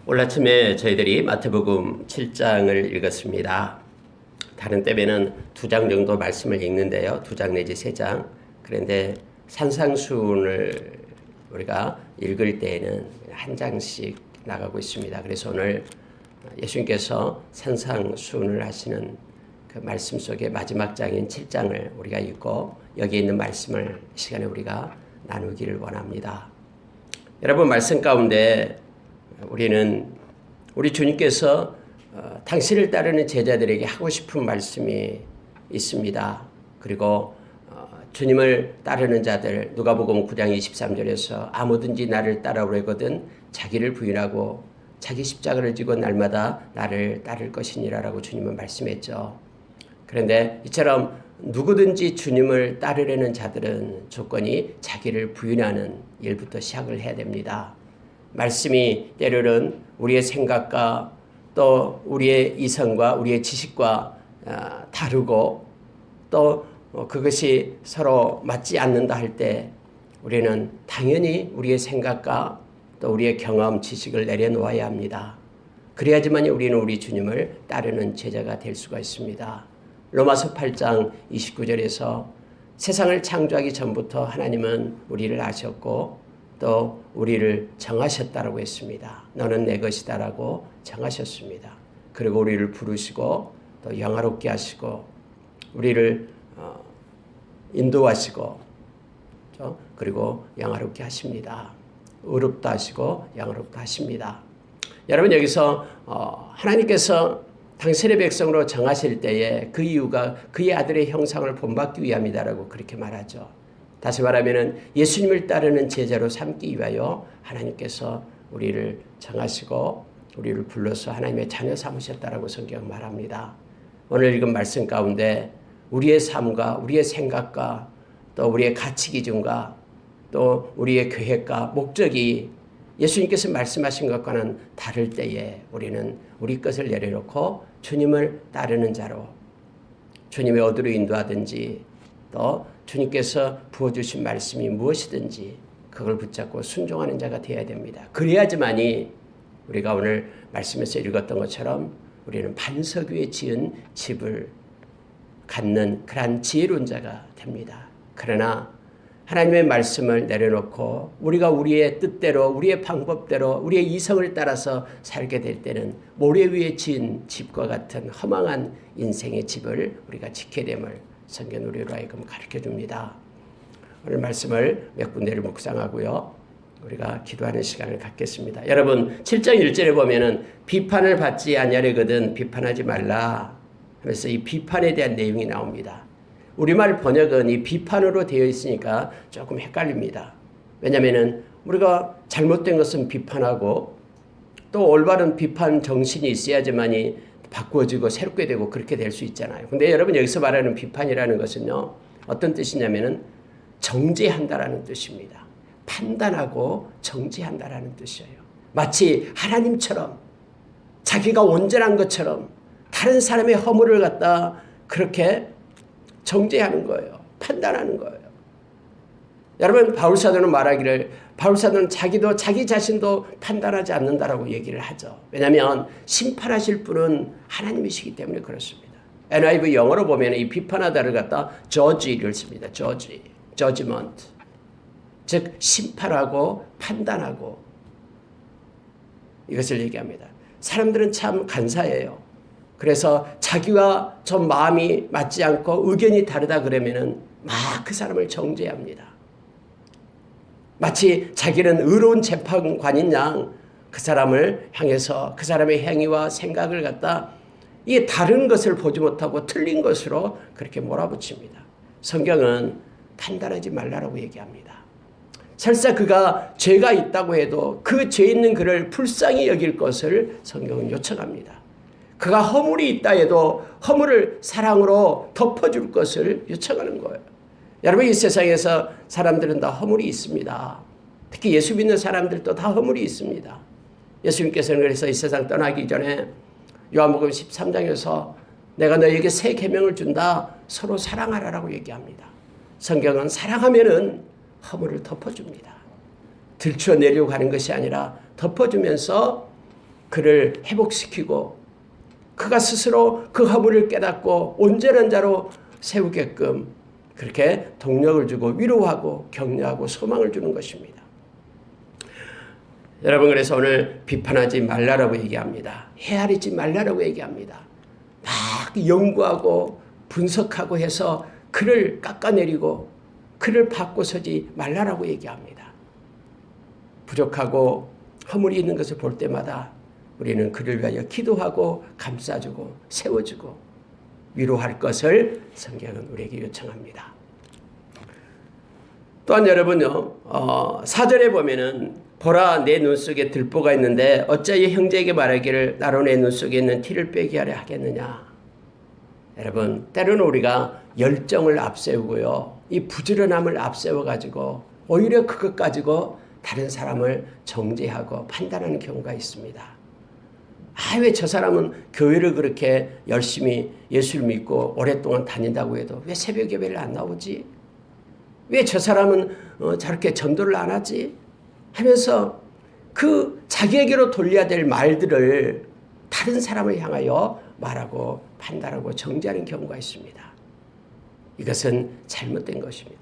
오늘 아침에 저희들이 마태복음 7장을 읽었습니다. 다른 때에는 2장 정도 말씀을 읽는데요. 2장 내지 3장. 그런데 산상수훈을 우리가 읽을 때에는 한 장씩 나가고 있습니다. 그래서 오늘 예수님께서 산상수훈을 하시는 그 말씀 속의 마지막 장인 7장을 우리가 읽고 여기에 있는 말씀을 이 시간에 우리가 나누기를 원합니다. 여러분, 말씀 가운데 우리 주님께서 당신을 따르는 제자들에게 하고 싶은 말씀이 있습니다. 그리고 주님을 따르는 자들, 누가복음 9장 23절에서 아무든지 나를 따라오려거든 자기를 부인하고 자기 십자가를 지고 날마다 나를 따를 것이니라라고 주님은 말씀했죠. 그런데 이처럼 누구든지 주님을 따르려는 자들은 조건이 자기를 부인하는 일부터 시작을 해야 됩니다. 말씀이 때로는 우리의 생각과 또 우리의 이성과 우리의 지식과 다르고 또 그것이 서로 맞지 않는다 할 때 우리는 당연히 우리의 생각과 또 우리의 경험, 지식을 내려놓아야 합니다. 그래야지만 우리는 우리 주님을 따르는 제자가 될 수가 있습니다. 로마서 8장 29절에서 세상을 창조하기 전부터 하나님은 우리를 아셨고 또 우리를 정하셨다라고 했습니다. 너는 내 것이다라고 정하셨습니다. 그리고 우리를 부르시고 또 영화롭게 하시고 우리를 인도하시고 그리고 영화롭게 하십니다. 의롭다 하시고 영화롭다 하십니다. 여러분, 여기서 하나님께서 당신의 백성으로 정하실 때에 그 이유가 그의 아들의 형상을 본받기 위함이다라고 그렇게 말하죠. 다시 말하면 예수님을 따르는 제자로 삼기 위하여 하나님께서 우리를 정하시고 우리를 불러서 하나님의 자녀 삼으셨다라고 성경은 말합니다. 오늘 읽은 말씀 가운데 우리의 삶과 우리의 생각과 또 우리의 가치 기준과 또 우리의 계획과 목적이 예수님께서 말씀하신 것과는 다를 때에 우리는 우리 것을 내려놓고 주님을 따르는 자로 주님의 어디로 인도하든지 또 주님께서 부어주신 말씀이 무엇이든지 그걸 붙잡고 순종하는 자가 되어야 됩니다. 그래야지만이 우리가 오늘 말씀에서 읽었던 것처럼 우리는 반석 위에 지은 집을 갖는 그러한 지혜로운 자가 됩니다. 그러나 하나님의 말씀을 내려놓고 우리가 우리의 뜻대로 우리의 방법대로 우리의 이성을 따라서 살게 될 때는 모래 위에 지은 집과 같은 허망한 인생의 집을 우리가 지게 됨을 성경 우리로 하여금 가르쳐줍니다. 오늘 말씀을 몇 군데를 묵상하고요. 우리가 기도하는 시간을 갖겠습니다. 여러분, 7장 1절에 보면은 비판을 받지 아니하려거든 비판하지 말라 하면서 이 비판에 대한 내용이 나옵니다. 우리말 번역은 이 비판으로 되어 있으니까 조금 헷갈립니다. 왜냐하면 우리가 잘못된 것은 비판하고 또 올바른 비판 정신이 있어야지만이 바꾸어지고 새롭게 되고 그렇게 될 수 있잖아요. 근데 여러분, 여기서 말하는 비판이라는 것은요, 어떤 뜻이냐면은 정죄한다라는 뜻입니다. 판단하고 정죄한다라는 뜻이에요. 마치 하나님처럼 자기가 온전한 것처럼 다른 사람의 허물을 갖다 그렇게 정죄하는 거예요. 판단하는 거예요. 여러분, 바울사도는 말하기를 바울사도는 자기 자신도 판단하지 않는다라고 얘기를 하죠. 왜냐하면 심판하실 분은 하나님이시기 때문에 그렇습니다. NIV 영어로 보면 이 비판하다를 갖다 judge를 씁니다. judgment. 즉 심판하고 판단하고 이것을 얘기합니다. 사람들은 참 간사해요. 그래서 자기와 좀 마음이 맞지 않고 의견이 다르다 그러면은 막 그 사람을 정죄합니다. 마치 자기는 의로운 재판관인 양 그 사람을 향해서 그 사람의 행위와 생각을 갖다 이게 다른 것을 보지 못하고 틀린 것으로 그렇게 몰아붙입니다. 성경은 판단하지 말라라고 얘기합니다. 설사 그가 죄가 있다고 해도 그 죄 있는 그를 불쌍히 여길 것을 성경은 요청합니다. 그가 허물이 있다 해도 허물을 사랑으로 덮어줄 것을 요청하는 거예요. 여러분, 이 세상에서 사람들은 다 허물이 있습니다. 특히 예수 믿는 사람들도 다 허물이 있습니다. 예수님께서는 그래서 이 세상 떠나기 전에 요한복음 13장에서 내가 너에게 새 계명을 준다. 서로 사랑하라라고 얘기합니다. 성경은 사랑하면은 허물을 덮어줍니다. 들추어내려고 하는 것이 아니라 덮어주면서 그를 회복시키고 그가 스스로 그 허물을 깨닫고 온전한 자로 세우게끔 그렇게 동력을 주고 위로하고 격려하고 소망을 주는 것입니다. 여러분, 그래서 오늘 비판하지 말라라고 얘기합니다. 헤아리지 말라라고 얘기합니다. 막 연구하고 분석하고 해서 그를 깎아내리고 그를 바꿔서지 말라라고 얘기합니다. 부족하고 허물이 있는 것을 볼 때마다 우리는 그를 위하여 기도하고 감싸주고 세워주고 위로할 것을 성경은 우리에게 요청합니다. 또한 여러분요, 4절에 보면은 보라 내 눈 속에 들보가 있는데 어찌하여 형제에게 말하기를 나로 내 눈 속에 있는 티를 빼게 하려 하겠느냐. 여러분, 때로는 우리가 열정을 앞세우고요, 이 부지런함을 앞세워가지고 오히려 그것 가지고 다른 사람을 정죄하고 판단하는 경우가 있습니다. 왜 저 사람은 교회를 그렇게 열심히 예수를 믿고 오랫동안 다닌다고 해도 왜 새벽 예배를 안 나오지? 왜 저 사람은 저렇게 전도를 안 하지? 하면서 그 자기에게로 돌려야 될 말들을 다른 사람을 향하여 말하고 판단하고 정죄하는 경우가 있습니다. 이것은 잘못된 것입니다.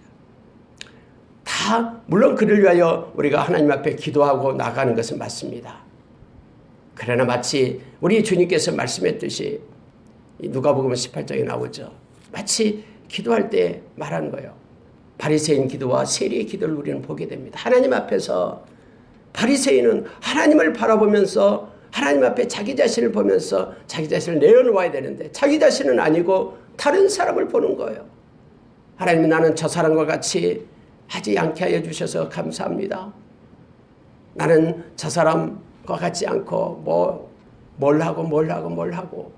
물론 그를 위하여 우리가 하나님 앞에 기도하고 나가는 것은 맞습니다. 그러나 마치 우리 주님께서 말씀했듯이 누가복음 18장에 나오죠. 마치 기도할 때 말하는 거예요. 바리새인 기도와 세리의 기도를 우리는 보게 됩니다. 하나님 앞에서 바리새인은 하나님을 바라보면서 하나님 앞에 자기 자신을 보면서 자기 자신을 내어놓아야 되는데 자기 자신은 아니고 다른 사람을 보는 거예요. 하나님, 나는 저 사람과 같이 하지 않게 하여 주셔서 감사합니다. 나는 저 사람과 같지 않고 뭘 하고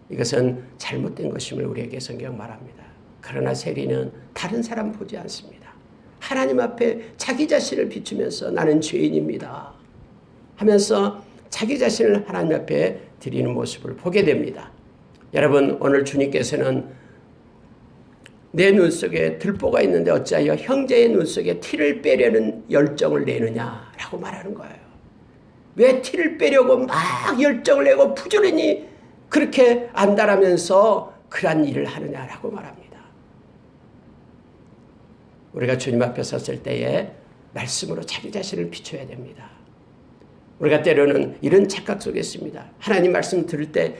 이것은 잘못된 것임을 우리에게 성경 말합니다. 그러나 세리는 다른 사람 보지 않습니다. 하나님 앞에 자기 자신을 비추면서 나는 죄인입니다 하면서 자기 자신을 하나님 앞에 드리는 모습을 보게 됩니다. 여러분, 오늘 주님께서는 내 눈 속에 들보가 있는데 어찌하여 형제의 눈 속에 티를 빼려는 열정을 내느냐라고 말하는 거예요. 왜 티를 빼려고 막 열정을 내고 부지런히 그렇게 안달하면서 그러한 일을 하느냐라고 말합니다. 우리가 주님 앞에 섰을 때에 말씀으로 자기 자신을 비춰야 됩니다. 우리가 때로는 이런 착각 속에 있습니다. 하나님 말씀 들을 때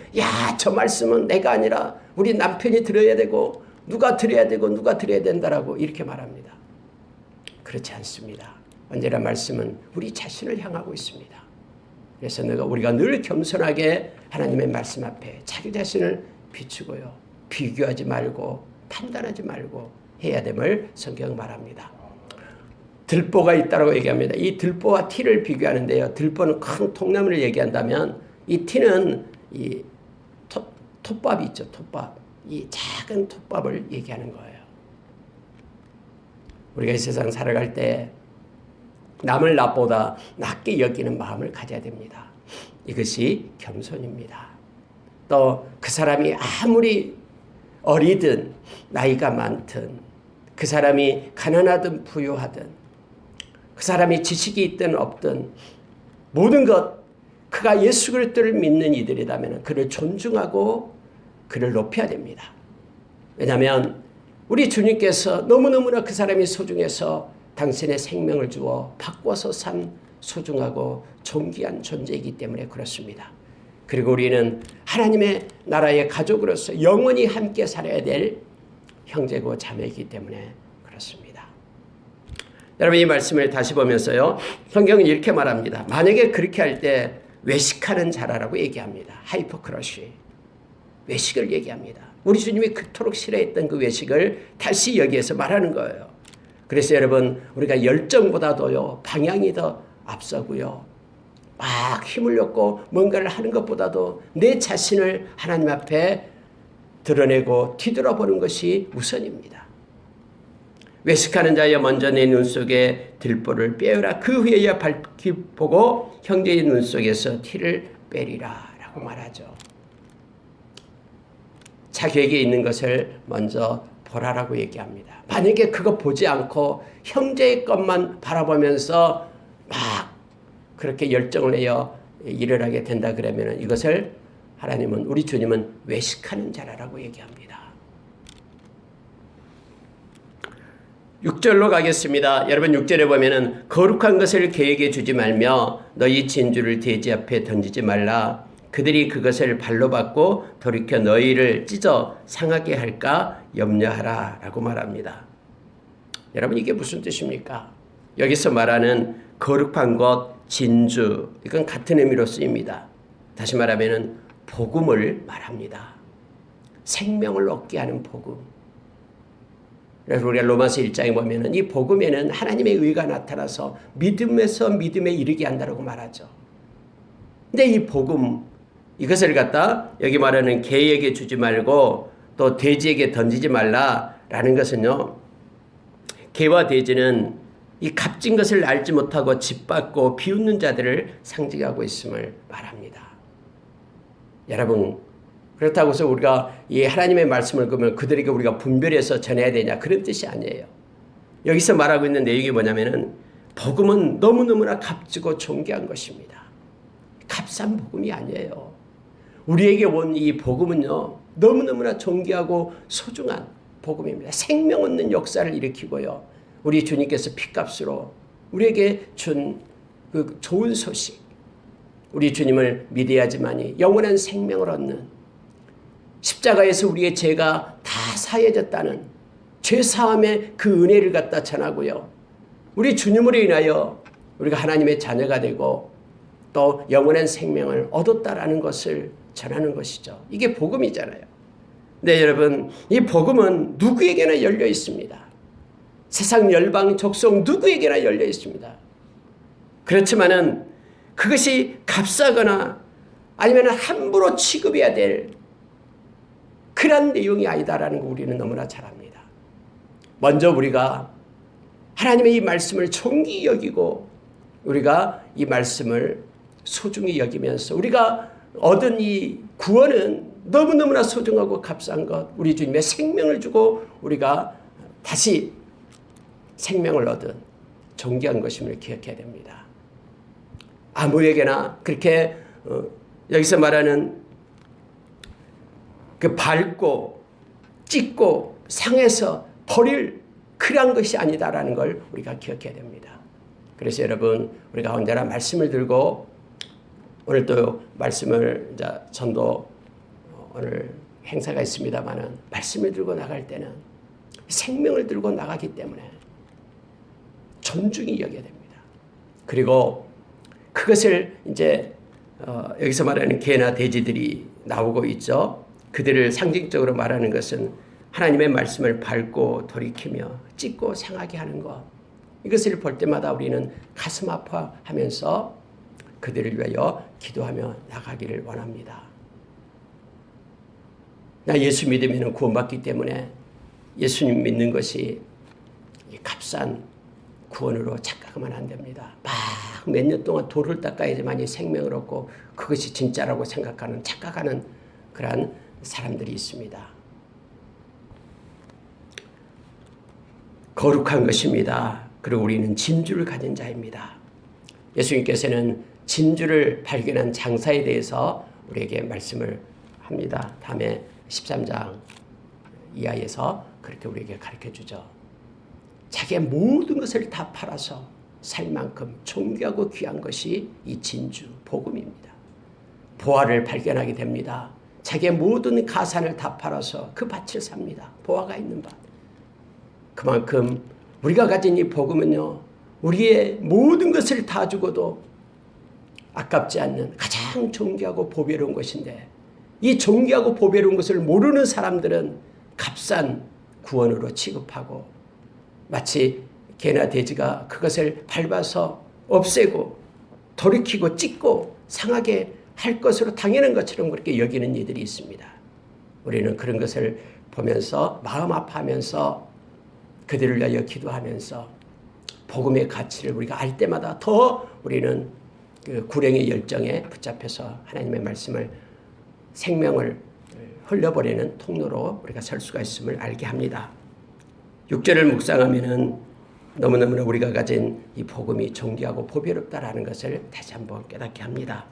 저 말씀은 내가 아니라 우리 남편이 들어야 되고 누가 들어야 된다라고 이렇게 말합니다. 그렇지 않습니다. 언제나 말씀은 우리 자신을 향하고 있습니다. 그래서 우리가 늘 겸손하게 하나님의 말씀 앞에 자기 자신을 비추고요, 비교하지 말고 판단하지 말고 해야 됨을 성경 말합니다. 들보가 있다고 얘기합니다. 이 들보와 티를 비교하는데요, 들보는 큰 통나무를 얘기한다면 이 티는 이 톱밥이 있죠. 톱밥. 이 작은 톱밥을 얘기하는 거예요. 우리가 이 세상 살아갈 때 남을 나보다 낮게 여기는 마음을 가져야 됩니다. 이것이 겸손입니다. 또 그 사람이 아무리 어리든 나이가 많든 그 사람이 가난하든 부유하든 그 사람이 지식이 있든 없든 모든 것 그가 예수 그리스도를 믿는 이들이라면 그를 존중하고 그를 높여야 됩니다. 왜냐하면 우리 주님께서 너무너무나 그 사람이 소중해서 당신의 생명을 주어 바꿔서 산 소중하고 존귀한 존재이기 때문에 그렇습니다. 그리고 우리는 하나님의 나라의 가족으로서 영원히 함께 살아야 될 형제고 자매이기 때문에 그렇습니다. 여러분, 이 말씀을 다시 보면서요, 성경은 이렇게 말합니다. 만약에 그렇게 할 때 외식하는 자라라고 얘기합니다. 하이포크러시. 외식을 얘기합니다. 우리 주님이 그토록 싫어했던 그 외식을 다시 여기에서 말하는 거예요. 그래서 여러분, 우리가 열정보다도요, 방향이 더 앞서고요, 막 힘을 얻고 뭔가를 하는 것보다도 내 자신을 하나님 앞에 드러내고 뒤돌아보는 것이 우선입니다. 외식하는 자여 먼저 내 눈 속에 들보를 빼어라. 그 후에야 밝히 보고 형제의 눈 속에서 티를 빼리라 라고 말하죠. 자기에게 있는 것을 먼저 보라라고 얘기합니다. 만약에 그거 보지 않고 형제의 것만 바라보면서 막 그렇게 열정을 내어 일을 하게 된다 그러면 이것을 하나님은, 우리 주님은 외식하는 자라고 얘기합니다. 6절로 가겠습니다. 여러분 6절에 보면은 거룩한 것을 계획해 주지 말며 너희 진주를 돼지 앞에 던지지 말라. 그들이 그것을 발로 받고 돌이켜 너희를 찢어 상하게 할까 염려하라 라고 말합니다. 여러분 이게 무슨 뜻입니까? 여기서 말하는 거룩한 것, 진주, 이건 같은 의미로 쓰입니다. 다시 말하면 복음을 말합니다. 생명을 얻게 하는 복음. 그래서 우리가 로마서 1장에 보면은 이 복음에는 하나님의 의가 나타나서 믿음에서 믿음에 이르게 한다고 말하죠. 근데 이 복음, 이것을 갖다 여기 말하는 개에게 주지 말고 또 돼지에게 던지지 말라라는 것은요, 개와 돼지는 이 값진 것을 알지 못하고 짓밟고 비웃는 자들을 상징하고 있음을 말합니다. 여러분, 그렇다고 해서 우리가 이 하나님의 말씀을 그러면 그들에게 우리가 분별해서 전해야 되냐, 그런 뜻이 아니에요. 여기서 말하고 있는 내용이 뭐냐면은 복음은 너무너무나 값지고 존귀한 것입니다. 값싼 복음이 아니에요. 우리에게 온 이 복음은요, 너무너무나 존귀하고 소중한 복음입니다. 생명 얻는 역사를 일으키고요, 우리 주님께서 핏값으로 우리에게 준 그 좋은 소식, 우리 주님을 믿어야지만이 영원한 생명을 얻는, 십자가에서 우리의 죄가 다 사해졌다는 죄사함의 그 은혜를 갖다 전하고요, 우리 주님으로 인하여 우리가 하나님의 자녀가 되고 또 영원한 생명을 얻었다라는 것을 전하는 것이죠. 이게 복음이잖아요. 네, 여러분, 이 복음은 누구에게나 열려 있습니다. 세상 열방 족속 누구에게나 열려 있습니다. 그렇지만은 그것이 값싸거나 아니면 함부로 취급해야 될 그런 내용이 아니다라는 거 우리는 너무나 잘 압니다. 먼저 우리가 하나님의 이 말씀을 존귀히 여기고 우리가 이 말씀을 소중히 여기면서 우리가 얻은 이 구원은 너무너무나 소중하고 값싼 것, 우리 주님의 생명을 주고 우리가 다시 생명을 얻은 존귀한 것임을 기억해야 됩니다. 아무에게나 그렇게 여기서 말하는 그 밟고 찢고 상해서 버릴 그런 것이 아니다라는 걸 우리가 기억해야 됩니다. 그래서 여러분, 우리가 언제나 말씀을 들고, 오늘 또 말씀을 이제 전도 오늘 행사가 있습니다만은 말씀을 들고 나갈 때는 생명을 들고 나가기 때문에 존중히 여겨야 됩니다. 그리고 그것을 이제 여기서 말하는 개나 돼지들이 나오고 있죠. 그들을 상징적으로 말하는 것은 하나님의 말씀을 밟고 돌이키며 찢고 상하게 하는 것. 이것을 볼 때마다 우리는 가슴 아파하면서 그들을 위하여 기도하며 나가기를 원합니다. 나 예수 믿으면 구원받기 때문에 예수님 믿는 것이 값싼 구원으로 착각하면 안 됩니다. 막 몇 년 동안 돌을 닦아야지만 생명을 얻고 그것이 진짜라고 생각하는, 착각하는 그러한 사람들이 있습니다. 거룩한 것입니다. 그리고 우리는 진주를 가진 자입니다. 예수님께서는 진주를 발견한 장사에 대해서 우리에게 말씀을 합니다. 다음에 13장 이하에서 그렇게 우리에게 가르쳐주죠. 자기의 모든 것을 다 팔아서 살 만큼 존귀하고 귀한 것이 이 진주, 복음입니다. 보화를 발견하게 됩니다. 자기의 모든 가산을 다 팔아서 그 밭을 삽니다. 보화가 있는 밭. 그만큼 우리가 가진 이 복음은요, 우리의 모든 것을 다 주고도 아깝지 않는 가장 존귀하고 보배로운 것인데, 이 존귀하고 보배로운 것을 모르는 사람들은 값싼 구원으로 취급하고 마치 개나 돼지가 그것을 밟아서 없애고 돌이키고 찢고 상하게 할 것으로 당연한 것처럼 그렇게 여기는 이들이 있습니다. 우리는 그런 것을 보면서 마음 아파하면서 그들을 위하여 기도하면서 복음의 가치를 우리가 알 때마다 더 우리는 그 구령의 열정에 붙잡혀서 하나님의 말씀을 생명을 흘려보내는 통로로 우리가 설 수가 있음을 알게 합니다. 6절을 묵상하면은 너무너무 우리가 가진 이 복음이 존귀하고 보배롭다라는 것을 다시 한번 깨닫게 합니다.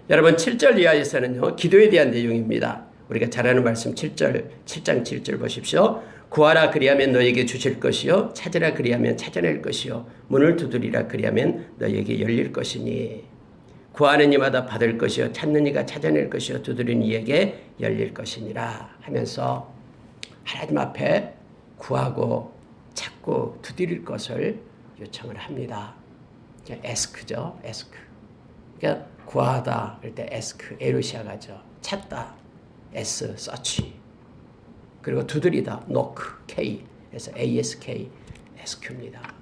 여러분 7절 이하에서는요. 기도에 대한 내용입니다. 우리가 잘 아는 말씀 7장 7절 보십시오. 구하라 그리하면 너에게 주실 것이요 찾으라 그리하면 찾아낼 것이요 문을 두드리라 그리하면 너에게 열릴 것이니 구하는 이마다 받을 것이요 찾는 이가 찾아낼 것이요 두드리는 이에게 열릴 것이니라 하면서 하나님 앞에 구하고 찾고 두드릴 것을 요청을 합니다. 에스크죠. 에스크. 그러니까 구하다 할 때 에스크, 에루시아가죠. 찾다, S, 서치. 그리고 두드리다, knock, K. 그래서 ASK, 에스크입니다.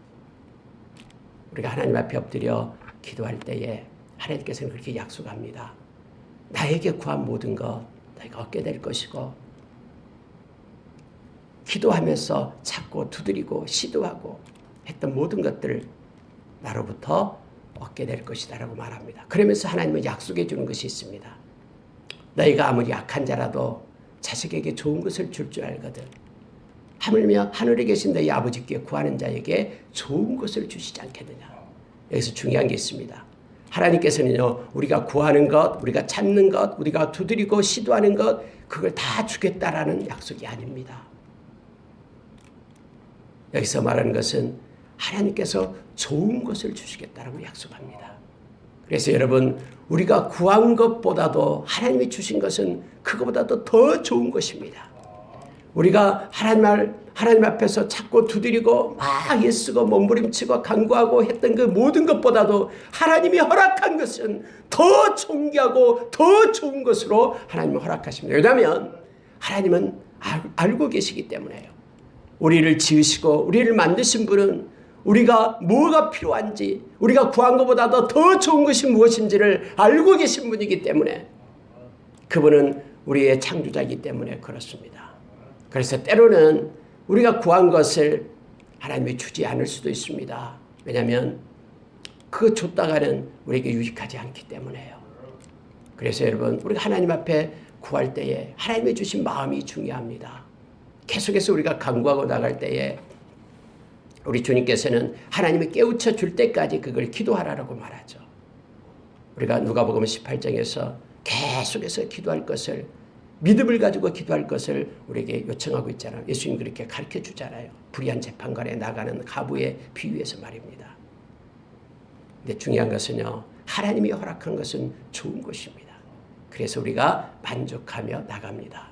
우리가 하나님 앞에 엎드려 기도할 때에 하나님께서는 그렇게 약속합니다. 나에게 구한 모든 것 내가 얻게 될 것이고 기도하면서 찾고 두드리고 시도하고 했던 모든 것들을 나로부터 얻게 될 것이다 라고 말합니다. 그러면서 하나님은 약속해 주는 것이 있습니다. 너희가 아무리 약한 자라도 자식에게 좋은 것을 줄 줄 알거든. 하물며 하늘에 계신 너희 아버지께 구하는 자에게 좋은 것을 주시지 않겠느냐. 여기서 중요한 게 있습니다. 하나님께서는요, 우리가 구하는 것, 우리가 찾는 것, 우리가 두드리고 시도하는 것, 그걸 다 주겠다라는 약속이 아닙니다. 여기서 말하는 것은 하나님께서 좋은 것을 주시겠다라고 약속합니다. 그래서 여러분, 우리가 구한 것보다도 하나님이 주신 것은 그것보다도 더 좋은 것입니다. 우리가 하나님 앞에서 찾고 두드리고 막 애쓰고 몸부림치고 간구하고 했던 그 모든 것보다도 하나님이 허락한 것은 더 존귀하고 더 좋은 것으로 하나님이 허락하십니다. 왜냐하면 하나님은 알고 계시기 때문에요. 우리를 지으시고 우리를 만드신 분은 우리가 뭐가 필요한지 우리가 구한 것보다도 더 좋은 것이 무엇인지를 알고 계신 분이기 때문에 그분은 우리의 창조자이기 때문에 그렇습니다. 그래서 때로는 우리가 구한 것을 하나님이 주지 않을 수도 있습니다. 왜냐하면 그거 줬다가는 우리에게 유익하지 않기 때문에요. 그래서 여러분, 우리가 하나님 앞에 구할 때에 하나님이 주신 마음이 중요합니다. 계속해서 우리가 간구하고 나갈 때에 우리 주님께서는 하나님이 깨우쳐 줄 때까지 그걸 기도하라고 말하죠. 우리가 누가복음 18장에서 계속해서 기도할 것을, 믿음을 가지고 기도할 것을 우리에게 요청하고 있잖아요. 예수님 그렇게 가르쳐 주잖아요. 불의한 재판관에 나가는 가부의 비유에서 말입니다. 근데 중요한 것은요, 하나님이 허락한 것은 좋은 것입니다. 그래서 우리가 만족하며 나갑니다.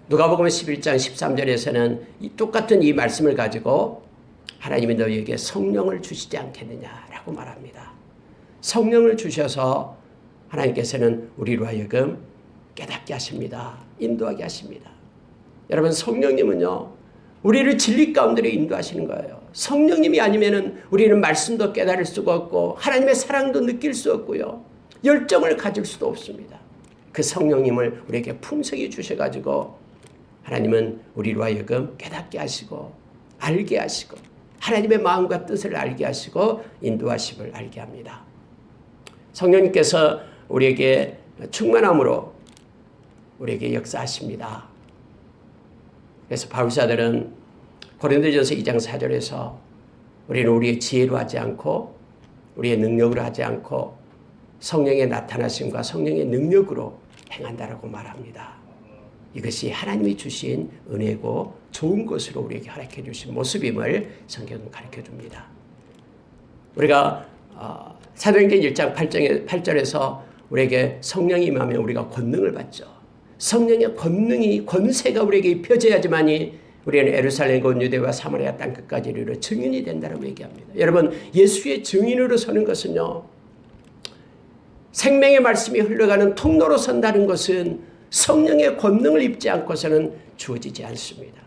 누가복음 11장 13절에서는 똑같은 이 말씀을 가지고 하나님이 너희에게 성령을 주시지 않겠느냐라고 말합니다. 성령을 주셔서 하나님께서는 우리로 하여금 깨닫게 하십니다. 인도하게 하십니다. 여러분, 성령님은요, 우리를 진리 가운데로 인도하시는 거예요. 성령님이 아니면은 우리는 말씀도 깨달을 수가 없고 하나님의 사랑도 느낄 수 없고요, 열정을 가질 수도 없습니다. 그 성령님을 우리에게 풍성히 주셔가지고 하나님은 우리로 하여금 깨닫게 하시고 알게 하시고 하나님의 마음과 뜻을 알게 하시고 인도하심을 알게 합니다. 성령님께서 우리에게 충만함으로 우리에게 역사하십니다. 그래서 바울사들은 고린도전서 2장 4절에서 우리는 우리의 지혜로 하지 않고 우리의 능력으로 하지 않고 성령의 나타나심과 성령의 능력으로 행한다라고 말합니다. 이것이 하나님이 주신 은혜고 좋은 것으로 우리에게 허락해 주신 모습임을 성경은 가르쳐 줍니다. 우리가 사도행전 1장 8절에서 우리에게 성령이 임하면 우리가 권능을 받죠. 성령의 권세가 우리에게 입혀져야지만이 우리는 예루살렘과 온 유대와 사마리아 땅 끝까지 이르러 증인이 된다고 얘기합니다. 여러분, 예수의 증인으로 서는 것은요, 생명의 말씀이 흘러가는 통로로 선다는 것은 성령의 권능을 입지 않고서는 주어지지 않습니다.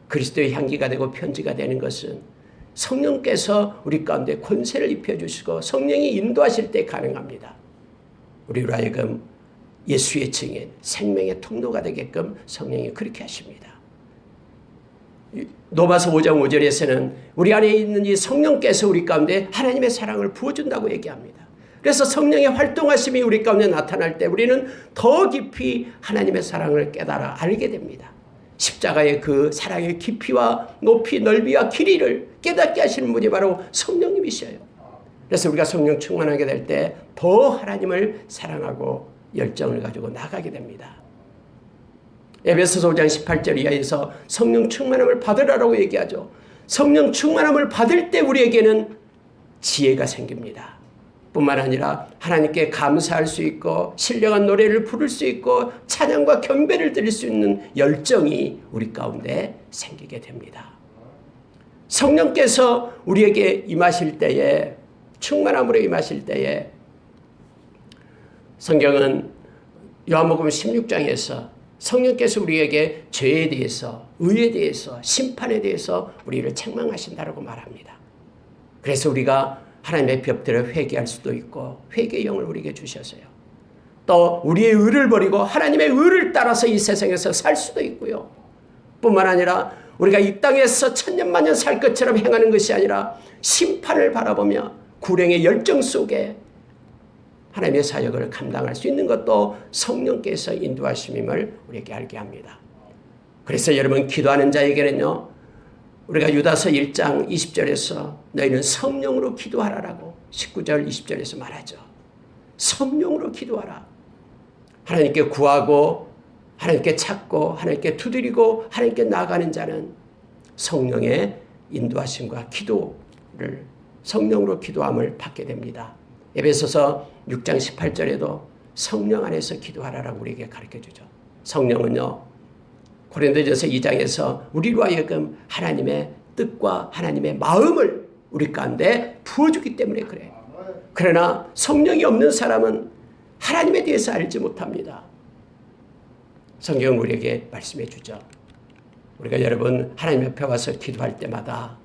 그리스도의 향기가 되고 편지가 되는 것은 성령께서 우리 가운데 권세를 입혀주시고 성령이 인도하실 때 가능합니다. 우리로 하여금 예수의 증인, 생명의 통로가 되게끔 성령이 그렇게 하십니다. 로마서 5장 5절에서는 우리 안에 있는 이 성령께서 우리 가운데 하나님의 사랑을 부어준다고 얘기합니다. 그래서 성령의 활동하심이 우리 가운데 나타날 때 우리는 더 깊이 하나님의 사랑을 깨달아 알게 됩니다. 십자가의 그 사랑의 깊이와 높이 넓이와 길이를 깨닫게 하시는 분이 바로 성령님이셔요. 그래서 우리가 성령 충만하게 될 때 더 하나님을 사랑하고 열정을 가지고 나가게 됩니다. 에베소서 5장 18절 이하에서 성령 충만함을 받으라고 얘기하죠. 성령 충만함을 받을 때 우리에게는 지혜가 생깁니다. 뿐만 아니라 하나님께 감사할 수 있고 신령한 노래를 부를 수 있고 찬양과 경배를 드릴 수 있는 열정이 우리 가운데 생기게 됩니다. 성령께서 우리에게 임하실 때에, 충만함으로 임하실 때에, 성경은 요한복음 16장에서 성령께서 우리에게 죄에 대해서, 의에 대해서, 심판에 대해서 우리를 책망하신다고 말합니다. 그래서 우리가 하나님의 벽들을 회개할 수도 있고 회개의 영을 우리에게 주셨어요. 또 우리의 의를 버리고 하나님의 의를 따라서 이 세상에서 살 수도 있고요. 뿐만 아니라 우리가 이 땅에서 천년만년 살 것처럼 행하는 것이 아니라 심판을 바라보며 구령의 열정 속에 하나님의 사역을 감당할 수 있는 것도 성령께서 인도하심임을 우리에게 알게 합니다. 그래서 여러분, 기도하는 자에게는요, 우리가 유다서 1장 20절에서 너희는 성령으로 기도하라라고 19절 20절에서 말하죠. 성령으로 기도하라. 하나님께 구하고 하나님께 찾고 하나님께 두드리고 하나님께 나아가는 자는 성령의 인도하심과 기도를, 성령으로 기도함을 받게 됩니다. 에베소서 6장 18절에도 성령 안에서 기도하라라고 우리에게 가르쳐주죠. 성령은요, 고린도전서 2장에서 우리로 하여금 하나님의 뜻과 하나님의 마음을 우리 가운데 부어주기 때문에 그래요. 그러나 성령이 없는 사람은 하나님에 대해서 알지 못합니다. 성경은 우리에게 말씀해 주죠. 우리가 여러분 하나님 옆에 와서 기도할 때마다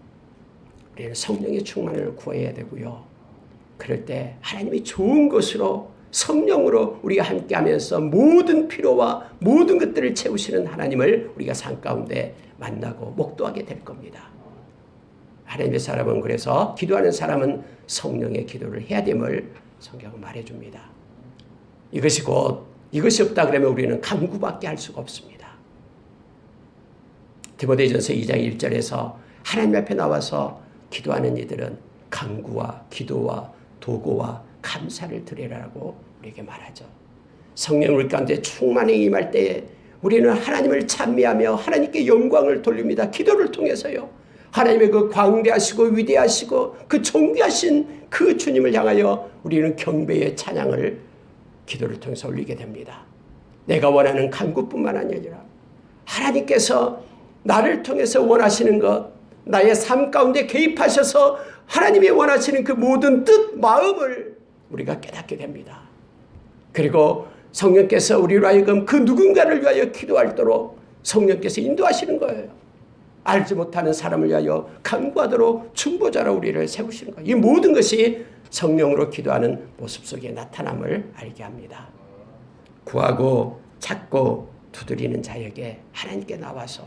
우리는 성령의 충만을 구해야 되고요. 그럴 때 하나님이 좋은 것으로 성령으로 우리가 함께하면서 모든 필요와 모든 것들을 채우시는 하나님을 우리가 삶 가운데 만나고 목도하게 될 겁니다. 하나님의 사람은, 그래서 기도하는 사람은 성령의 기도를 해야 됨을 성경은 말해줍니다. 이것이 없다 그러면 우리는 간구밖에 할 수가 없습니다. 디모데전서 2장 1절에서 하나님 앞에 나와서 기도하는 이들은 간구와 기도와 도고와 감사를 드리라고 우리에게 말하죠. 성령 우리 가운데 충만히 임할 때에 우리는 하나님을 찬미하며 하나님께 영광을 돌립니다. 기도를 통해서요. 하나님의 그 광대하시고 위대하시고 그 존귀하신 그 주님을 향하여 우리는 경배의 찬양을 기도를 통해서 올리게 됩니다. 내가 원하는 간구뿐만 아니라 하나님께서 나를 통해서 원하시는 것, 나의 삶 가운데 개입하셔서 하나님이 원하시는 그 모든 뜻, 마음을 우리가 깨닫게 됩니다. 그리고 성령께서 우리로 하여금 그 누군가를 위하여 기도하도록 성령께서 인도하시는 거예요. 알지 못하는 사람을 위하여 간구하도록 중보자로 우리를 세우시는 거예요. 이 모든 것이 성령으로 기도하는 모습 속에 나타남을 알게 합니다. 구하고 찾고 두드리는 자에게 하나님께 나와서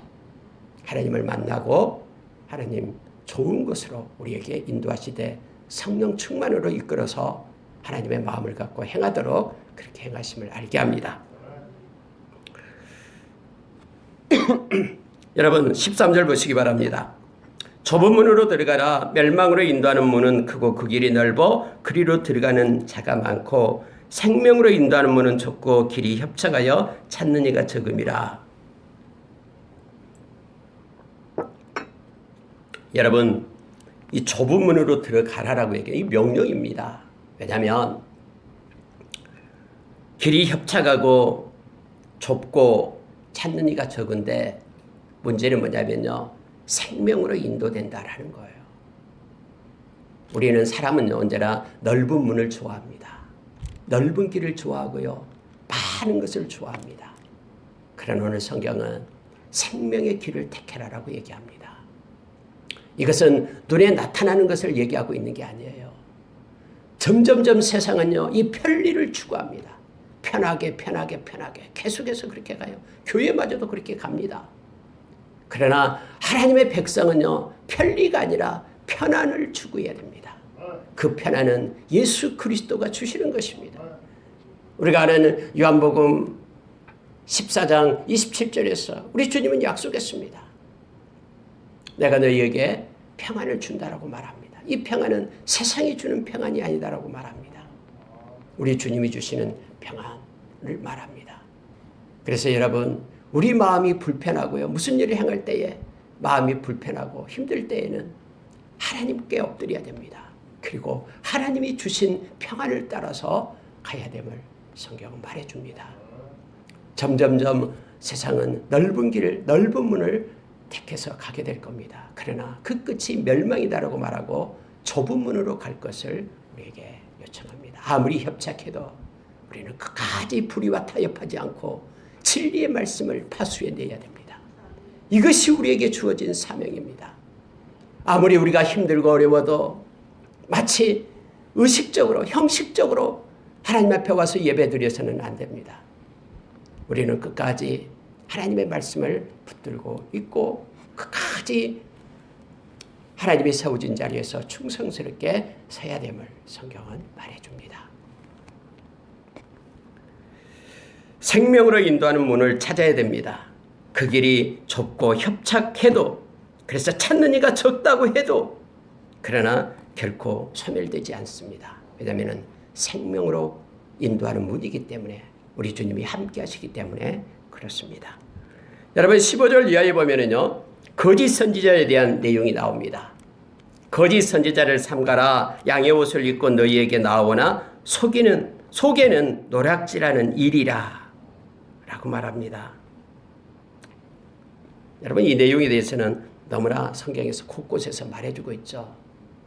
하나님을 만나고 하나님 좋은 것으로 우리에게 인도하시되 성령 충만으로 이끌어서 하나님의 마음을 갖고 행하도록 그렇게 행하심을 알게 합니다. 여러분 13절 보시기 바랍니다. 좁은 문으로 들어가라. 멸망으로 인도하는 문은 크고 그 길이 넓어 그리로 들어가는 자가 많고 생명으로 인도하는 문은 좁고 길이 협착하여 찾는 이가 적음이라. 여러분, 이 좁은 문으로 들어가라라고 얘기해요. 이 명령입니다. 왜냐하면 길이 협착하고 좁고 찾는 이가 적은데 문제는 뭐냐면요, 생명으로 인도된다라는 거예요. 우리는 사람은요, 언제나 넓은 문을 좋아합니다. 넓은 길을 좋아하고요, 많은 것을 좋아합니다. 그러나 오늘 성경은 생명의 길을 택해라라고 얘기합니다. 이것은 눈에 나타나는 것을 얘기하고 있는 게 아니에요. 점점점 세상은요, 이 편리를 추구합니다. 편하게 계속해서 그렇게 가요. 교회마저도 그렇게 갑니다. 그러나 하나님의 백성은요, 편리가 아니라 편안을 추구해야 됩니다. 그 편안은 예수 그리스도가 주시는 것입니다. 우리가 아는 요한복음 14장 27절에서 우리 주님은 약속했습니다. 내가 너희에게 평안을 준다라고 말합니다. 이 평안은 세상이 주는 평안이 아니다라고 말합니다. 우리 주님이 주시는 평안을 말합니다. 그래서 여러분, 우리 마음이 불편하고요, 무슨 일을 행할 때에 마음이 불편하고 힘들 때에는 하나님께 엎드려야 됩니다. 그리고 하나님이 주신 평안을 따라서 가야 됨을 성경은 말해줍니다. 점점점 세상은 넓은 길을, 넓은 문을 택해서 가게 될 겁니다. 그러나 그 끝이 멸망이다라고 말하고 좁은 문으로 갈 것을 우리에게 요청합니다. 아무리 협착해도 우리는 끝까지 불의와 타협하지 않고 진리의 말씀을 파수해내야 됩니다. 이것이 우리에게 주어진 사명입니다. 아무리 우리가 힘들고 어려워도 마치 의식적으로, 형식적으로 하나님 앞에 와서 예배드려서는 안 됩니다. 우리는 끝까지 하나님의 말씀을 붙들고 있고 끝까지 하나님이 세우신 자리에서 충성스럽게 서야 됨을 성경은 말해줍니다. 생명으로 인도하는 문을 찾아야 됩니다. 그 길이 좁고 협착해도, 그래서 찾는 이가 적다고 해도 그러나 결코 소멸되지 않습니다. 왜냐하면 생명으로 인도하는 문이기 때문에, 우리 주님이 함께 하시기 때문에 그렇습니다. 여러분 15절 이하에 보면은요, 거짓 선지자에 대한 내용이 나옵니다. 거짓 선지자를 삼가라. 양의 옷을 입고 너희에게 나오나 속에는 노략질하는 일이라 라고 말합니다. 여러분, 이 내용에 대해서는 너무나 성경에서 곳곳에서 말해주고 있죠.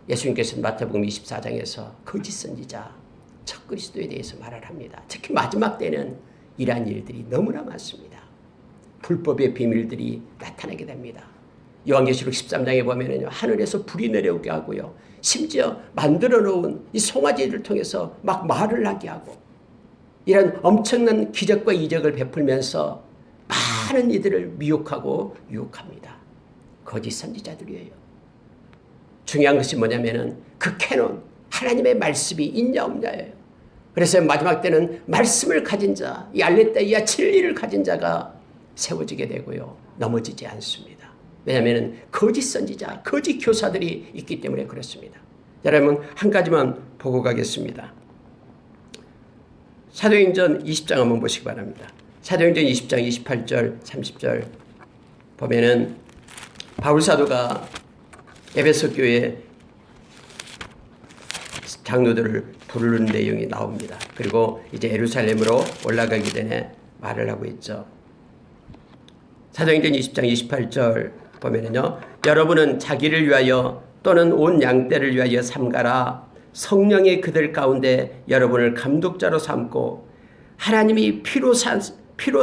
예수님께서는 마태복음 24장에서 거짓 선지자, 적그리스도에 대해서 말을 합니다. 특히 마지막 때는 이러한 일들이 너무나 많습니다. 불법의 비밀들이 나타나게 됩니다. 요한계시록 13장에 보면은요, 하늘에서 불이 내려오게 하고요, 심지어 만들어 놓은 이 송아지를 통해서 막 말을 하게 하고, 이런 엄청난 기적과 이적을 베풀면서 많은 이들을 미혹하고 유혹합니다. 거짓 선지자들이에요. 중요한 것이 뭐냐면은 그 캐논, 하나님의 말씀이 있냐 없냐예요. 그래서 마지막 때는 말씀을 가진 자, 이 알레theia 진리를 가진 자가 세워지게 되고요, 넘어지지 않습니다. 왜냐하면 거짓 선지자, 거짓 교사들이 있기 때문에 그렇습니다. 여러분, 한 가지만 보고 가겠습니다. 사도행전 20장 한번 보시기 바랍니다. 사도행전 20장 28절 30절 보면은 바울 사도가 에베소 교회 장로들을 부르는 내용이 나옵니다. 그리고 이제 예루살렘으로 올라가기 전에 말을 하고 있죠. 사도행전 20장 28절 보면은요, 여러분은 자기를 위하여 또는 온 양떼를 위하여 삼가라. 성령의 그들 가운데 여러분을 감독자로 삼고 하나님이 피로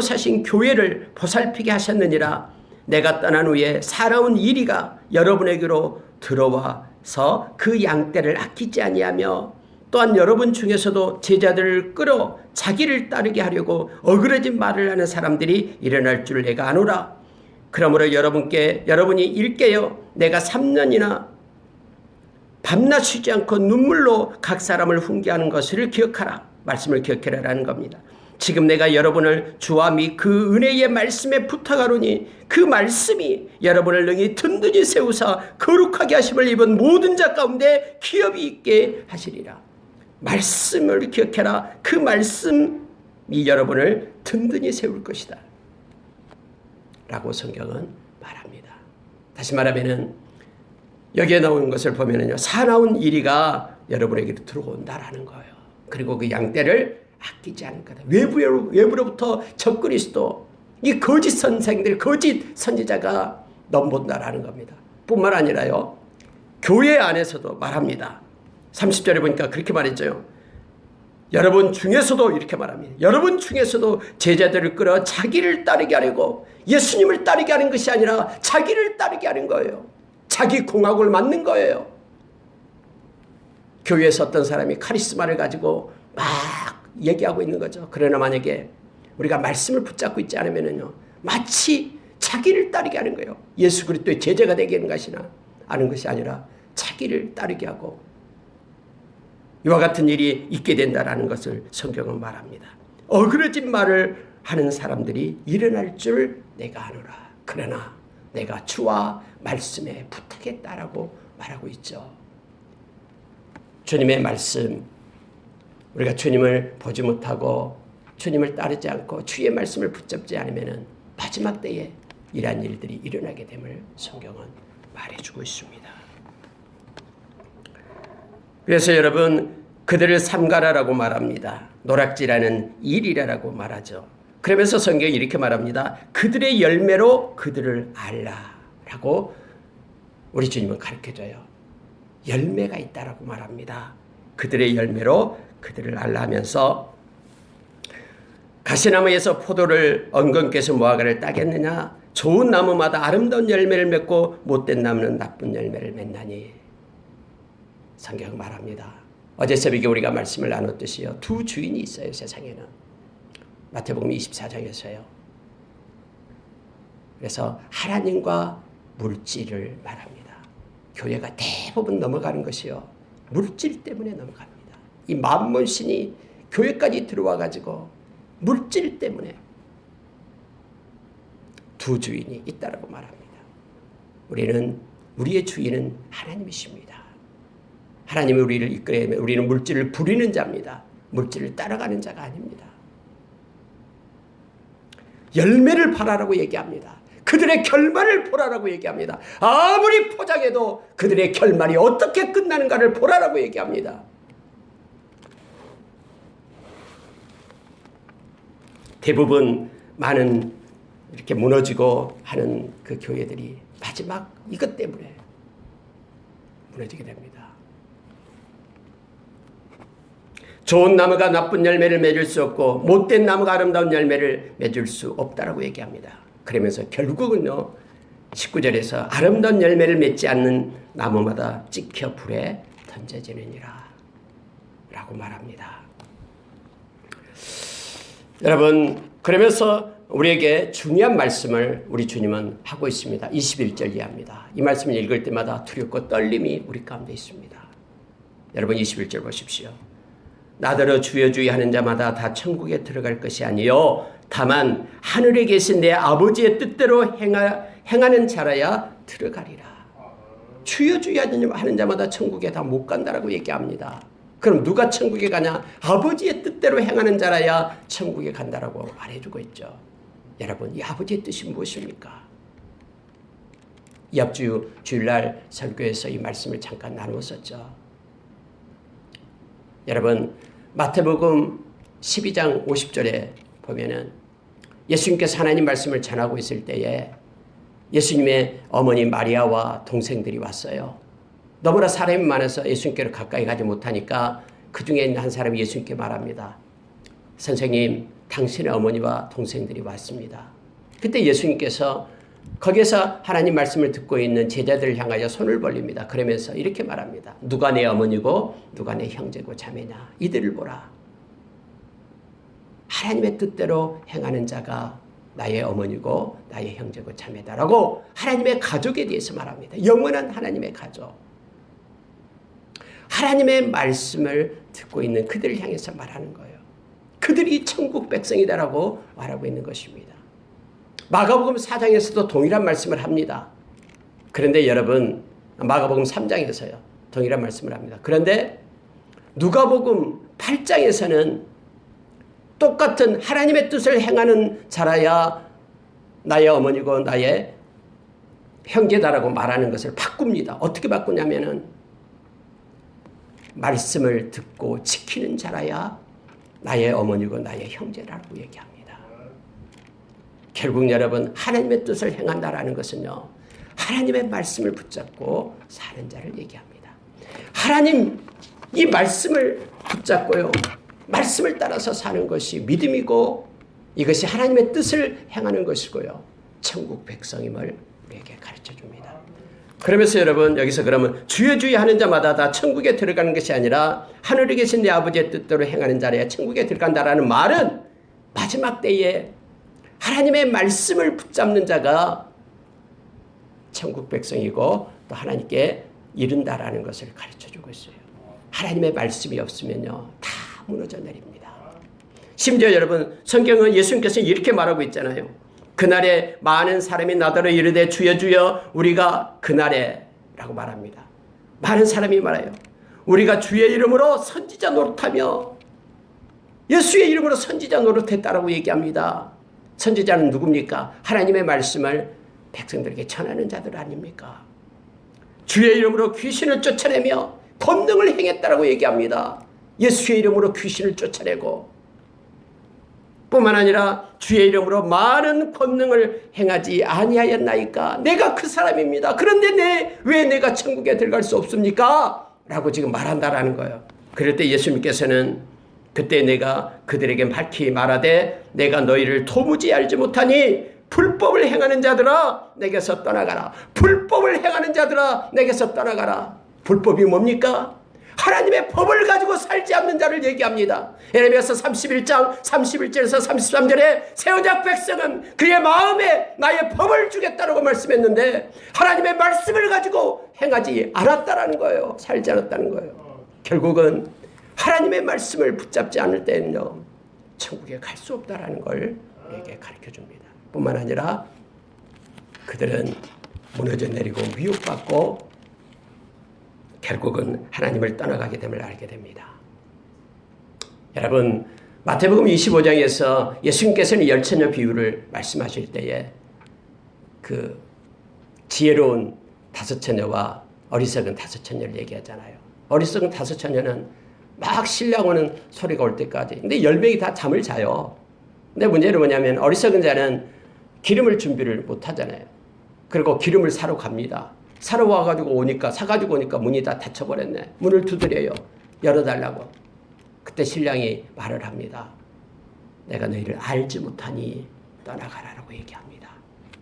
사신 교회를 보살피게 하셨느니라. 내가 떠난 후에 살아온 이리가 여러분에게로 들어와서 그 양떼를 아끼지 아니하며, 또한 여러분 중에서도 제자들을 끌어 자기를 따르게 하려고 어그러진 말을 하는 사람들이 일어날 줄 내가 아노라. 그러므로 여러분이 일깨어 내가 3년이나 밤낮 쉬지 않고 눈물로 각 사람을 훈계하는 것을 기억하라. 말씀을 기억해라라는 겁니다. 지금 내가 여러분을 주와 및 그 은혜의 말씀에 부탁하노니 그 말씀이 여러분을 능히 든든히 세우사 거룩하게 하심을 입은 모든 자 가운데 기업이 있게 하시리라. 말씀을 기억해라. 그 말씀이 여러분을 든든히 세울 것이다 라고 성경은 말합니다. 다시 말하면은 여기에 나오는 것을 보면은요, 사나운 이리가 여러분에게로 들어온다라는 거예요. 그리고 그 양떼를 아끼지 않을 거다. 외부로부터 적그리스도, 이 거짓 선생들, 거짓 선지자가 넘본다라는 겁니다. 뿐만 아니라요, 교회 안에서도 말합니다. 30절에 보니까 그렇게 말했죠. 여러분 중에서도 이렇게 말합니다. 여러분 중에서도 제자들을 끌어 자기를 따르게 하려고, 예수님을 따르게 하는 것이 아니라 자기를 따르게 하는 거예요. 자기 공학을 맞는 거예요. 교회에서 어떤 사람이 카리스마를 가지고 막 얘기하고 있는 거죠. 그러나 만약에 우리가 말씀을 붙잡고 있지 않으면요, 마치 자기를 따르게 하는 거예요. 예수 그리스도의 제자가 되게 하는 것이 아니라 자기를 따르게 하고, 이와 같은 일이 있게 된다라는 것을 성경은 말합니다. 어그러진 말을 하는 사람들이 일어날 줄 내가 아노라. 그러나 내가 주와 말씀에 붙겠다라고 말하고 있죠. 주님의 말씀, 우리가 주님을 보지 못하고 주님을 따르지 않고 주의 말씀을 붙잡지 않으면 마지막 때에 이러한 일들이 일어나게 됨을 성경은 말해주고 있습니다. 그래서 여러분, 그들을 삼가라라고 말합니다. 노략질하는 일이라고 말하죠. 그러면서 성경이 이렇게 말합니다. 그들의 열매로 그들을 알라라고 우리 주님은 가르쳐줘요. 열매가 있다라고 말합니다. 그들의 열매로 그들을 알라 하면서 가시나무에서 포도를 엉겅퀴에서 무화과를 따겠느냐? 좋은 나무마다 아름다운 열매를 맺고 못된 나무는 나쁜 열매를 맺나니. 성경 말합니다. 어제 새벽에 우리가 말씀을 나눴듯이요. 두 주인이 있어요. 세상에는. 마태복음 24장에서요. 그래서 하나님과 물질을 말합니다. 교회가 대부분 넘어가는 것이요. 물질 때문에 넘어갑니다. 이 만몬신이 교회까지 들어와 가지고 물질 때문에 두 주인이 있다라고 말합니다. 우리의 주인은 하나님이십니다. 하나님이 우리를 이끌어내면 우리는 물질을 부리는 자입니다. 물질을 따라가는 자가 아닙니다. 열매를 바라라고 얘기합니다. 그들의 결말을 보라라고 얘기합니다. 아무리 포장해도 그들의 결말이 어떻게 끝나는가를 보라라고 얘기합니다. 대부분 많은 이렇게 무너지고 하는 그 교회들이 마지막 이것 때문에 무너지게 됩니다. 좋은 나무가 나쁜 열매를 맺을 수 없고 못된 나무가 아름다운 열매를 맺을 수 없다라고 얘기합니다. 그러면서 결국은요 19절에서 아름다운 열매를 맺지 않는 나무마다 찍혀 불에 던져지느니라 라고 말합니다. 여러분, 그러면서 우리에게 중요한 말씀을 우리 주님은 하고 있습니다. 21절 이하입니다. 이 말씀을 읽을 때마다 두렵고 떨림이 우리 가운데 있습니다. 여러분 21절 보십시오. 나더러 주여 주여 하는 자마다 다 천국에 들어갈 것이 아니요 다만 하늘에 계신 내 아버지의 뜻대로 행하는 자라야 들어가리라. 주여 주여 하는 자마다 천국에 다 못 간다라고 얘기합니다. 그럼 누가 천국에 가냐? 아버지의 뜻대로 행하는 자라야 천국에 간다라고 말해주고 있죠. 여러분, 이 아버지의 뜻이 무엇입니까? 이합주 주일날 설교에서 이 말씀을 잠깐 나누었었죠. 여러분, 마태복음 12장 50절에 보면은 예수님께서 하나님 말씀을 전하고 있을 때에 예수님의 어머니 마리아와 동생들이 왔어요. 너무나 사람이 많아서 예수님께로 가까이 가지 못하니까 그 중에 있는 한 사람이 예수님께 말합니다. 선생님, 당신의 어머니와 동생들이 왔습니다. 그때 예수님께서 거기에서 하나님 말씀을 듣고 있는 제자들을 향하여 손을 벌립니다. 그러면서 이렇게 말합니다. 누가 내 어머니고 누가 내 형제고 자매냐. 이들을 보라. 하나님의 뜻대로 행하는 자가 나의 어머니고 나의 형제고 자매다라고 하나님의 가족에 대해서 말합니다. 영원한 하나님의 가족. 하나님의 말씀을 듣고 있는 그들을 향해서 말하는 거예요. 그들이 천국 백성이다라고 말하고 있는 것입니다. 마가복음 4장에서도 동일한 말씀을 합니다. 그런데 여러분, 마가복음 3장에서요. 동일한 말씀을 합니다. 그런데 누가복음 8장에서는 똑같은 하나님의 뜻을 행하는 자라야 나의 어머니고 나의 형제다라고 말하는 것을 바꿉니다. 어떻게 바꾸냐면은 말씀을 듣고 지키는 자라야 나의 어머니고 나의 형제라고 얘기합니다. 결국 여러분, 하나님의 뜻을 행한다라는 것은요, 하나님의 말씀을 붙잡고 사는 자를 얘기합니다. 하나님 이 말씀을 붙잡고요, 말씀을 따라서 사는 것이 믿음이고 이것이 하나님의 뜻을 행하는 것이고요, 천국 백성임을 우리에게 가르쳐줍니다. 그러면서 여러분, 여기서 그러면 주여 주여 하는 자마다 다 천국에 들어가는 것이 아니라 하늘에 계신 내 아버지의 뜻대로 행하는 자라야 천국에 들어간다라는 말은 마지막 때에 하나님의 말씀을 붙잡는 자가 천국 백성이고 또 하나님께 이른다라는 것을 가르쳐주고 있어요. 하나님의 말씀이 없으면요, 다 무너져 내립니다. 심지어 여러분 성경은 예수님께서 이렇게 말하고 있잖아요. 그날에 많은 사람이 나더러 이르되 주여 주여 우리가 그날에 라고 말합니다. 많은 사람이 말해요. 우리가 주의 이름으로 선지자 노릇하며 예수의 이름으로 선지자 노릇했다라고 얘기합니다. 선지자는 누굽니까? 하나님의 말씀을 백성들에게 전하는 자들 아닙니까? 주의 이름으로 귀신을 쫓아내며 권능을 행했다라고 얘기합니다. 예수의 이름으로 귀신을 쫓아내고 뿐만 아니라 주의 이름으로 많은 권능을 행하지 아니하였나이까? 내가 그 사람입니다. 그런데 왜 내가 천국에 들어갈 수 없습니까? 라고 지금 말한다라는 거예요. 그럴 때 예수님께서는 그때 내가 그들에게 밝히 말하되 내가 너희를 도무지 알지 못하니 불법을 행하는 자들아 내게서 떠나가라. 불법을 행하는 자들아 내게서 떠나가라. 불법이 뭡니까? 하나님의 법을 가지고 살지 않는 자를 얘기합니다. 에레미야서 31장 31절에서 33절에 새 언약 백성은 그의 마음에 나의 법을 주겠다라고 말씀했는데 하나님의 말씀을 가지고 행하지 않았다라는 거예요. 살지 않았다는 거예요. 결국은 하나님의 말씀을 붙잡지 않을 때는요 천국에 갈 수 없다라는 걸 우리에게 가르쳐줍니다. 뿐만 아니라 그들은 무너져 내리고 미혹받고 결국은 하나님을 떠나가게 됨을 알게 됩니다. 여러분 마태복음 25장에서 예수님께서는 열처녀 비유를 말씀하실 때에 그 지혜로운 5처녀와 어리석은 5처녀를 얘기하잖아요. 어리석은 5처녀는 막 신랑 오는 소리가 올 때까지. 근데 10명이 다 잠을 자요. 근데 문제는 뭐냐면 어리석은 자는 기름을 준비를 못 하잖아요. 그리고 기름을 사러 갑니다. 사러 와가지고 오니까 사가지고 오니까 문이 다 닫혀버렸네. 문을 두드려요. 열어달라고. 그때 신랑이 말을 합니다. 내가 너희를 알지 못하니 떠나가라라고 얘기합니다.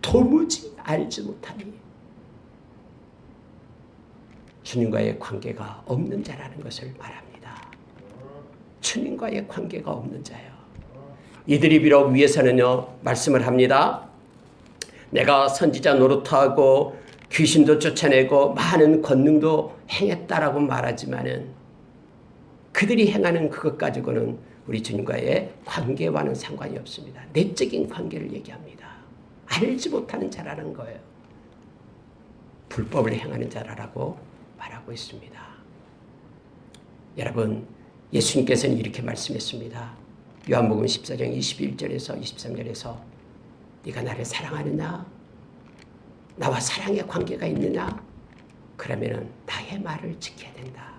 도무지 알지 못하니 주님과의 관계가 없는 자라는 것을 말합니다. 주님과의 관계가 없는 자예요. 이들이 비록 위에서는요 말씀을 합니다. 내가 선지자 노릇하고 귀신도 쫓아내고 많은 권능도 행했다라고 말하지만은 그들이 행하는 그것 가지고는 우리 주님과의 관계와는 상관이 없습니다. 내적인 관계를 얘기합니다. 알지 못하는 자라는 거예요. 불법을 행하는 자라고 말하고 있습니다. 여러분 예수님께서는 이렇게 말씀했습니다. 요한복음 14장 21절에서 23절에서 네가 나를 사랑하느냐? 나와 사랑의 관계가 있느냐? 그러면은 나의 말을 지켜야 된다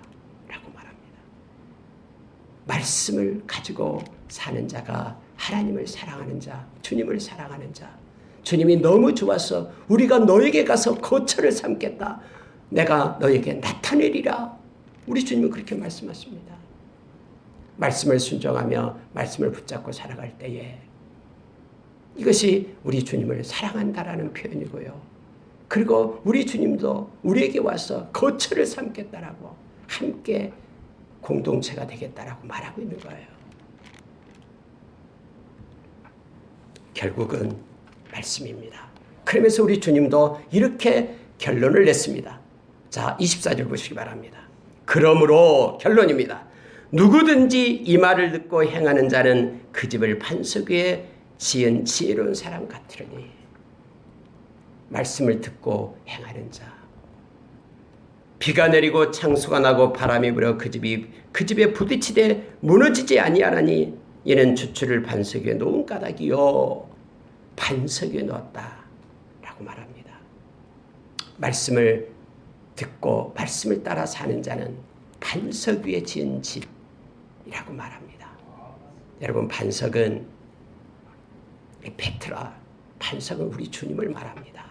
라고 말합니다. 말씀을 가지고 사는 자가 하나님을 사랑하는 자, 주님을 사랑하는 자. 주님이 너무 좋아서 우리가 너에게 가서 거처를 삼겠다. 내가 너에게 나타내리라. 우리 주님은 그렇게 말씀하십니다. 말씀을 순종하며 말씀을 붙잡고 살아갈 때에 이것이 우리 주님을 사랑한다라는 표현이고요. 그리고 우리 주님도 우리에게 와서 거처를 삼겠다라고 함께 공동체가 되겠다라고 말하고 있는 거예요. 결국은 말씀입니다. 그러면서 우리 주님도 이렇게 결론을 냈습니다. 자, 24절 보시기 바랍니다. 그러므로 결론입니다. 누구든지 이 말을 듣고 행하는 자는 그 집을 반석 위에 지은 지혜로운 사람 같으려니. 말씀을 듣고 행하는 자. 비가 내리고 창수가 나고 바람이 불어 그 집에 부딪히되 무너지지 아니하나니 이는 주추를 반석 위에 놓은 까닭이요 반석 위에 놓았다 라고 말합니다. 말씀을 듣고 말씀을 따라 사는 자는 반석 위에 지은 집이라고 말합니다. 여러분 반석은 페트라, 반석은 우리 주님을 말합니다.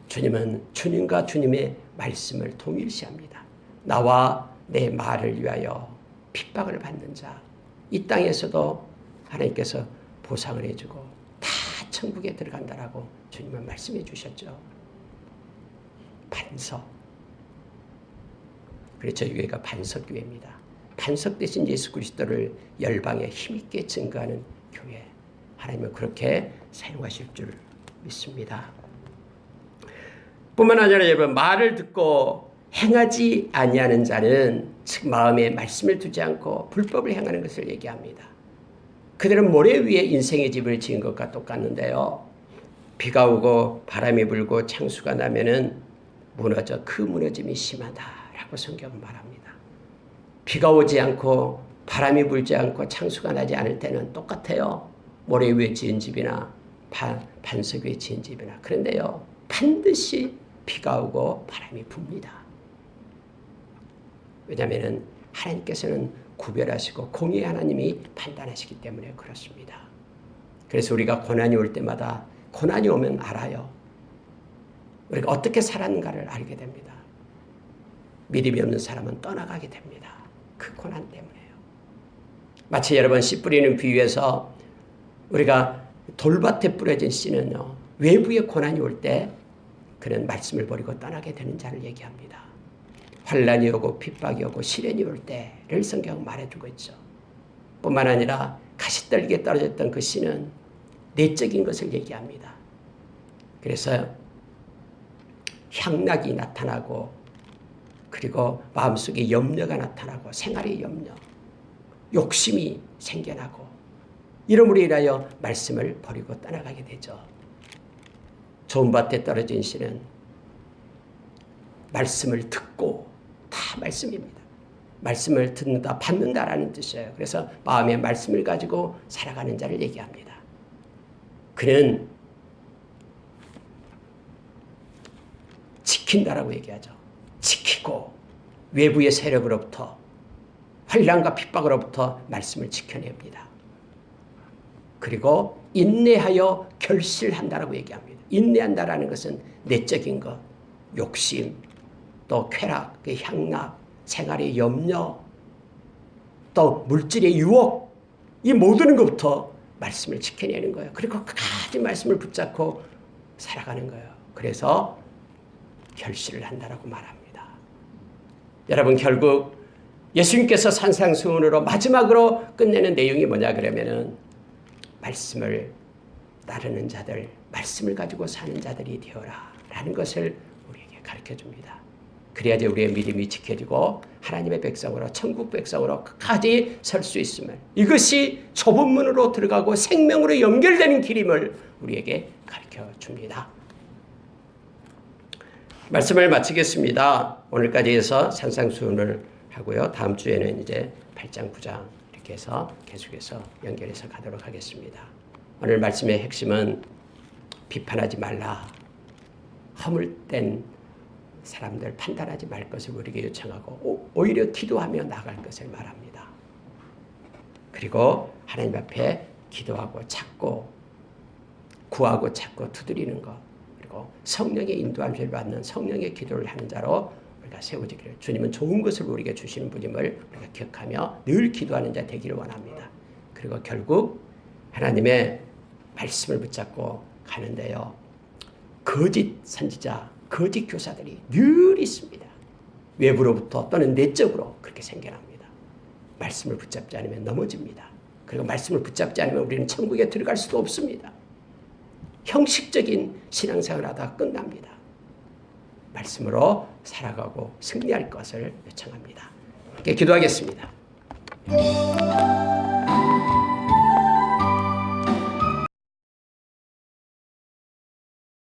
주님은 주님과 주님의 말씀을 동일시합니다. 나와 내 말을 위하여 핍박을 받는 자, 이 땅에서도 하나님께서 보상을 해주고 다 천국에 들어간다라고 주님은 말씀해 주셨죠. 반석. 그래서 저희 교회가 반석교회입니다. 반석 대신 예수 그리스도를 열방에 힘있게 증거하는 교회. 하나님은 그렇게 사용하실 줄 믿습니다. 뿐만 아니라 여러분 말을 듣고 행하지 아니하는 자는 즉 마음에 말씀을 두지 않고 불법을 행하는 것을 얘기합니다. 그들은 모래 위에 인생의 집을 지은 것과 똑같는데요. 비가 오고 바람이 불고 창수가 나면은 무너져 그 무너짐이 심하다라고 성경은 말합니다. 비가 오지 않고 바람이 불지 않고 창수가 나지 않을 때는 똑같아요. 모래 위에 지은 집이나 반석 위에 지은 집이나. 그런데요, 반드시 비가 오고 바람이 붑니다. 왜냐하면 하나님께서는 구별하시고 공의의 하나님이 판단하시기 때문에 그렇습니다. 그래서 우리가 고난이 올 때마다 고난이 오면 알아요. 우리가 어떻게 살았는가를 알게 됩니다. 믿음이 없는 사람은 떠나가게 됩니다. 그 고난 때문에요. 마치 여러분 씨 뿌리는 비유에서 우리가 돌밭에 뿌려진 씨는요, 외부의 고난이 올 때 그는 말씀을 버리고 떠나게 되는 자를 얘기합니다. 환난이 오고 핍박이 오고 시련이 올 때를 성경은 말해주고 있죠. 뿐만 아니라 가시떨기에 떨어졌던 그 씨는 내적인 것을 얘기합니다. 그래서 향락이 나타나고 그리고 마음속에 염려가 나타나고 생활의 염려, 욕심이 생겨나고 이러므로 인하여 말씀을 버리고 떠나가게 되죠. 좋은 밭에 떨어진 씨는 말씀을 듣고 다 말씀입니다. 말씀을 듣는다, 받는다라는 뜻이에요. 그래서 마음의 말씀을 가지고 살아가는 자를 얘기합니다. 그는 지킨다라고 얘기하죠. 지키고 외부의 세력으로부터 환난과 핍박으로부터 말씀을 지켜냅니다. 그리고 인내하여 결실한다라고 얘기합니다. 인내한다라는 것은 내적인 것, 욕심, 또 쾌락, 향락, 생활의 염려, 또 물질의 유혹, 이 모든 것부터 말씀을 지켜내는 거예요. 그리고 끝까지 말씀을 붙잡고 살아가는 거예요. 그래서 결실을 한다라고 말합니다. 여러분, 결국 예수님께서 산상수훈으로 마지막으로 끝내는 내용이 뭐냐 그러면은 말씀을 따르는 자들, 말씀을 가지고 사는 자들이 되어라 라는 것을 우리에게 가르쳐 줍니다. 그래야지 우리의 믿음이 지켜지고 하나님의 백성으로, 천국 백성으로 끝까지 설 수 있음을, 이것이 좁은 문으로 들어가고 생명으로 연결되는 길임을 우리에게 가르쳐 줍니다. 말씀을 마치겠습니다. 오늘까지 해서 산상수훈을 하고요. 다음 주에는 이제 8장, 9장 이렇게 해서 계속해서 연결해서 가도록 하겠습니다. 오늘 말씀의 핵심은 비판하지 말라. 허물된 사람들 판단하지 말 것을 우리에게 요청하고 오히려 기도하며 나갈 것을 말합니다. 그리고 하나님 앞에 기도하고 찾고 구하고 찾고 두드리는 것, 그리고 성령의 인도함을 받는 성령의 기도를 하는 자로 우리가 세워지기를, 주님은 좋은 것을 우리에게 주시는 분임을 우리가 기억하며 늘 기도하는 자 되기를 원합니다. 그리고 결국 하나님의 말씀을 붙잡고 가는데요, 거짓 선지자, 거짓 교사들이 늘 있습니다. 외부로부터 또는 내적으로 그렇게 생겨납니다. 말씀을 붙잡지 않으면 넘어집니다. 그리고 말씀을 붙잡지 않으면 우리는 천국에 들어갈 수도 없습니다. 형식적인 신앙생활을 하다가 끝납니다. 말씀으로 살아가고 승리할 것을 요청합니다. 함께 기도하겠습니다.